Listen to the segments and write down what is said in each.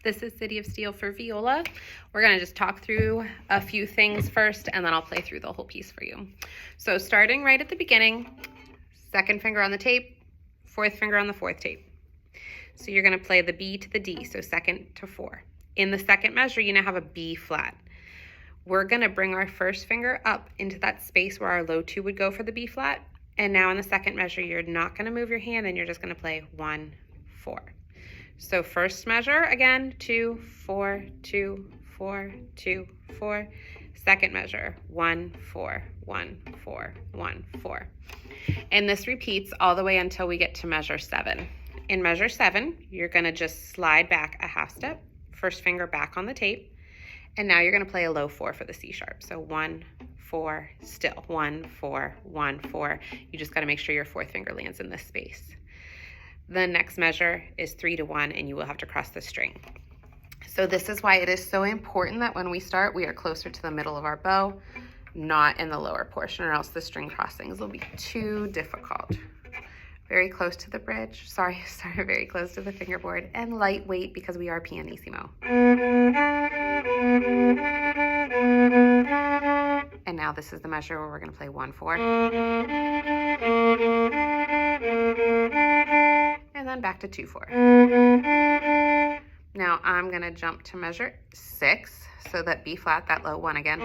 This is City of Steel for viola. We're going to just talk through a few things first, and then I'll play through the whole piece for you. So starting right at the beginning, second finger on the tape, fourth finger on the fourth tape. So you're going to play the B to the D, so second to four. In the second measure, you now have a B flat. We're going to bring our first finger up into that space where our low two would go for the B flat. And now in the second measure, you're not going to move your hand, and you're just going to play 1, 4. So first measure, again, 2, 4, 2, 4, 2, 4. Second measure, 1, 4, 1, 4, 1, 4. And this repeats all the way until we get to measure 7. In measure 7, you're going to just slide back a half step, first finger back on the tape, and now you're going to play a low 4 for the C sharp. So 1, 4, still 1, 4, 1, 4. You just got to make sure your fourth finger lands in this space. The next measure is 3 to 1, and you will have to cross the string. So this is why it is so important that when we start, we are closer to the middle of our bow, not in the lower portion, or else the string crossings will be too difficult. Very close to the bridge, very close to the fingerboard, and lightweight because we are pianissimo. And now this is the measure where we're going to play 1, 4. And then back to 2, 4. Now I'm going to jump to measure 6, so that B flat, that low 1 again.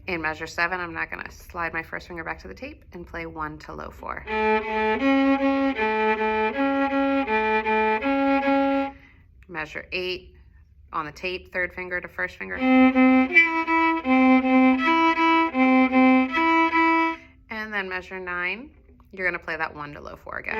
In measure 7, I'm not going to slide my first finger back to the tape and play 1 to low 4. Measure 8 on the tape, third finger to first finger. And then measure 9, you're going to play that 1 to low 4 again.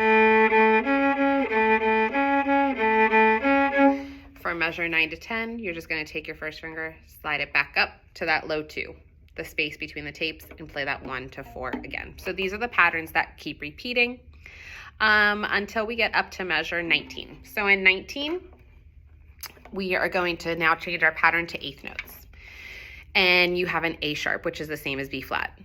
For measure 9 to 10, you're just going to take your first finger, slide it back up to that low 2, the space between the tapes, and play that 1 to 4 again. So these are the patterns that keep repeating until we get up to measure 19. So in 19, we are going to now change our pattern to eighth notes. And you have an A sharp, which is the same as B flat.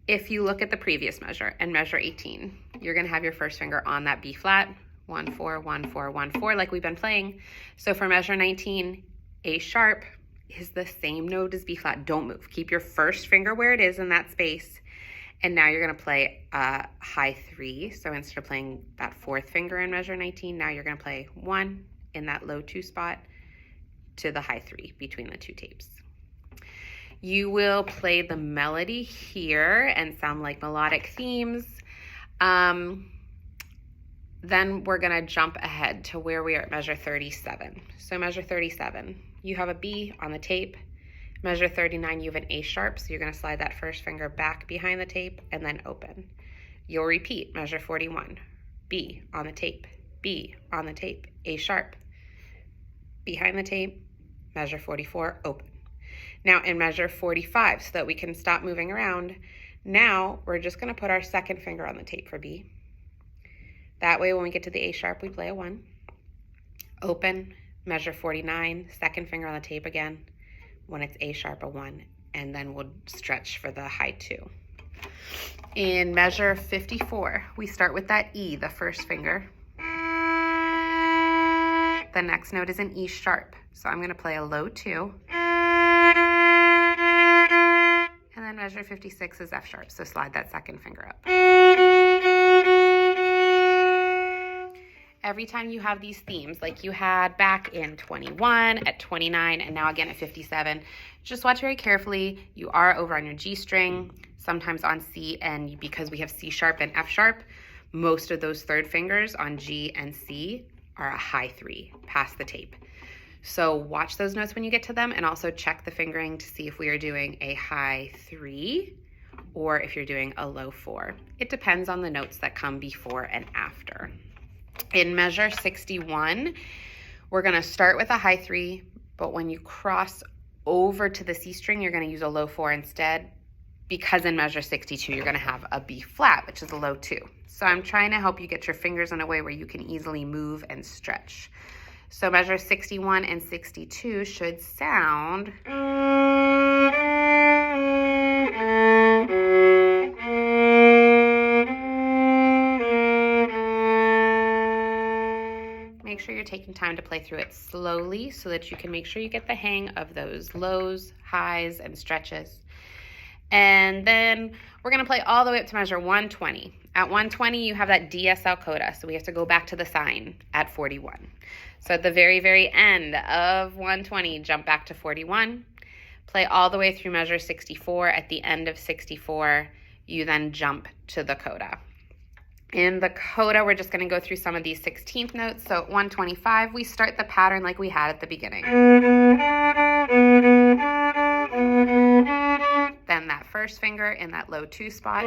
If you look at the previous measure and measure 18, you're going to have your first finger on that B flat, 1, 4, 1, 4, 1, 4, like we've been playing. So for measure 19, A sharp is the same note as B flat. Don't move. Keep your first finger where it is in that space. And now you're going to play a high 3. So instead of playing that fourth finger in measure 19, now you're going to play 1 in that low 2 spot to the high 3 between the two tapes. You will play the melody here and sound like melodic themes. Then we're going to jump ahead to where we are at measure 37. So measure 37, you have a B on the tape. Measure 39, you have an A sharp, so you're going to slide that first finger back behind the tape and then open. You'll repeat measure 41, B on the tape, B on the tape, A sharp, behind the tape, measure 44, open. Now in measure 45, so that we can stop moving around, now we're just going to put our second finger on the tape for B. That way when we get to the A sharp, we play a 1. Open, measure 49, second finger on the tape again. When it's A sharp, a 1, and then we'll stretch for the high 2. In measure 54, we start with that E, the first finger. The next note is an E sharp, so I'm going to play a low 2. And then measure 56 is F sharp, so slide that second finger up. Every time you have these themes, like you had back in 21, at 29, and now again at 57, just watch very carefully. You are over on your G string, sometimes on C, and because we have C sharp and F sharp, most of those third fingers on G and C are a high 3 past the tape. So watch those notes when you get to them, and also check the fingering to see if we are doing a high 3 or if you're doing a low 4. It depends on the notes that come before and after. In measure 61, we're going to start with a high 3, but when you cross over to the C string, you're going to use a low 4 instead, because in measure 62, you're going to have a B flat, which is a low 2. So I'm trying to help you get your fingers in a way where you can easily move and stretch. So measure 61 and 62 should sound make sure you're taking time to play through it slowly so that you can make sure you get the hang of those lows, highs, and stretches. And then we're gonna play all the way up to measure 120. At 120, you have that DSL coda, so we have to go back to the sign at 41. So at the very, very end of 120, jump back to 41, play all the way through measure 64. At the end of 64, you then jump to the coda. In the coda, we're just gonna go through some of these 16th notes. So at 125, we start the pattern like we had at the beginning. Then that first finger in that low 2 spot.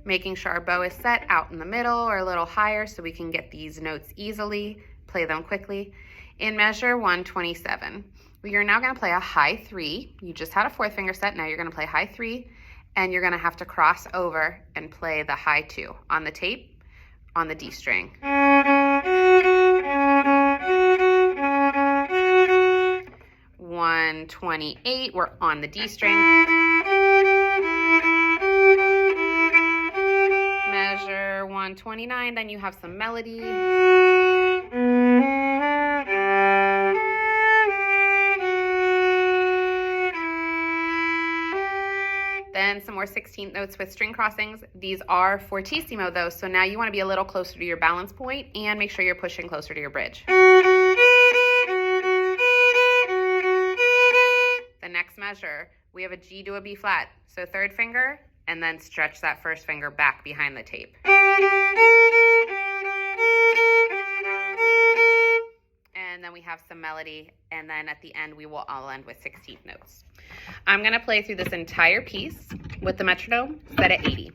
Making sure our bow is set out in the middle or a little higher so we can get these notes easily, play them quickly. In measure 127, we are now gonna play a high 3. You just had a 4th finger set, now you're gonna play high 3, and you're gonna have to cross over and play the high 2 on the tape, on the D string. 128, we're on the D string. Measure 129, then you have some melody. Then some more 16th notes with string crossings. These are fortissimo though, so now you want to be a little closer to your balance point and make sure you're pushing closer to your bridge. The next measure, we have a G to a B flat. So 3rd finger, and then stretch that 1st finger back behind the tape. And then we have some melody, and then at the end we will all end with 16th notes. I'm gonna play through this entire piece with the metronome set at 80.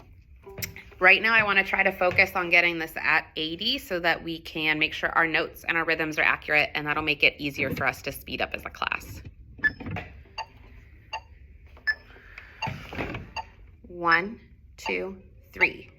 Right now I wanna try to focus on getting this at 80 so that we can make sure our notes and our rhythms are accurate, and that'll make it easier for us to speed up as a class. 1, 2, 3.